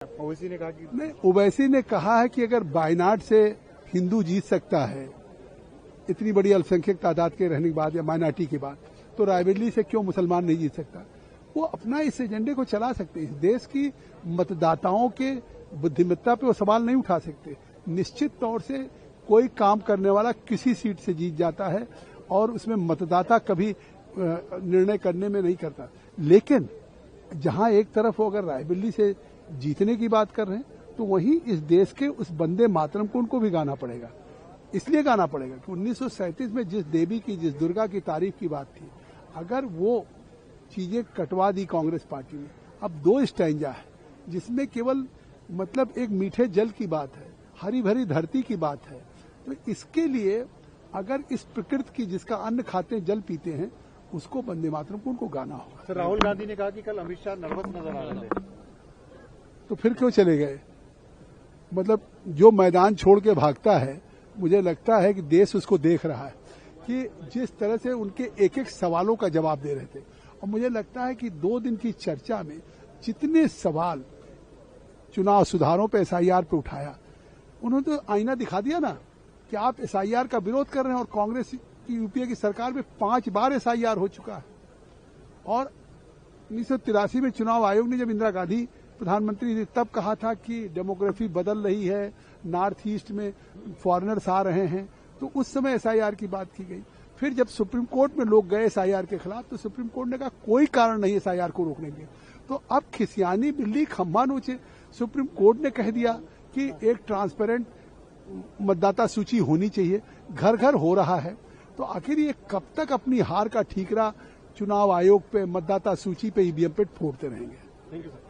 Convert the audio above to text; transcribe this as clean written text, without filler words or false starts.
ओवैसी ने कहा कि नहीं, ओवैसी ने कहा है कि अगर वायनाड से हिंदू जीत सकता है इतनी बड़ी अल्पसंख्यक तादाद के रहने के बाद या माइनॉरिटी के बाद, तो रायबरेली से क्यों मुसलमान नहीं जीत सकता। वो अपना इस एजेंडे को चला सकते हैं। इस देश की मतदाताओं के बुद्धिमत्ता पे वो सवाल नहीं उठा सकते। निश्चित तौर से कोई काम करने वाला किसी सीट से जीत जाता है और उसमें मतदाता कभी निर्णय करने में नहीं करता। लेकिन जहां एक तरफ वो अगर रायबरेली से जीतने की बात कर रहे हैं तो वहीं इस देश के उस वंदे मातरम को उनको भी गाना पड़ेगा। इसलिए गाना पड़ेगा कि 1937 में जिस देवी की, जिस दुर्गा की तारीफ की बात थी, अगर वो चीजें कटवा दी कांग्रेस पार्टी ने, अब 2 स्टैंजा है जिसमें केवल मतलब एक मीठे जल की बात है, हरी भरी धरती की बात है। तो इसके लिए अगर इस प्रकृति की, जिसका अन्न खाते हैं जल पीते हैं, उसको वंदे मातरम को उनको गाना होगा। सर, राहुल गांधी ने कहा कि कल अमित शाह नर्वस नजर आ रहे थे, तो फिर क्यों चले गए। मतलब जो मैदान छोड़ के भागता है, मुझे लगता है कि देश उसको देख रहा है कि जिस तरह से उनके एक एक सवालों का जवाब दे रहे थे। और मुझे लगता है कि 2 दिन की चर्चा में जितने सवाल चुनाव सुधारों पे एसआईआर पे उठाया, उन्होंने तो आईना दिखा दिया ना कि आप एसआईआर का विरोध कर रहे हैं। और कांग्रेस की यूपीए की सरकार में 5 बार एसआईआर हो चुका है। और 1983 में चुनाव आयोग ने, जब इंदिरा गांधी प्रधानमंत्री थी, तब कहा था कि डेमोग्राफी बदल रही है, नॉर्थ ईस्ट में फॉरेनर्स आ रहे हैं, तो उस समय एसआईआर की बात की गई। फिर जब सुप्रीम कोर्ट में लोग गए एसआईआर के खिलाफ, तो सुप्रीम कोर्ट ने कहा कोई कारण नहीं एसआईआर को रोकने के। तो अब खिसियानी बिल्ली खंभा नोचे। सुप्रीम कोर्ट ने कह दिया कि एक ट्रांसपेरेंट मतदाता सूची होनी चाहिए, घर घर हो रहा है। तो आखिर ये कब तक अपनी हार का ठीकरा चुनाव आयोग पे, मतदाता सूची पे, ईवीएम पे फोड़ते रहेंगे। Thank you sir.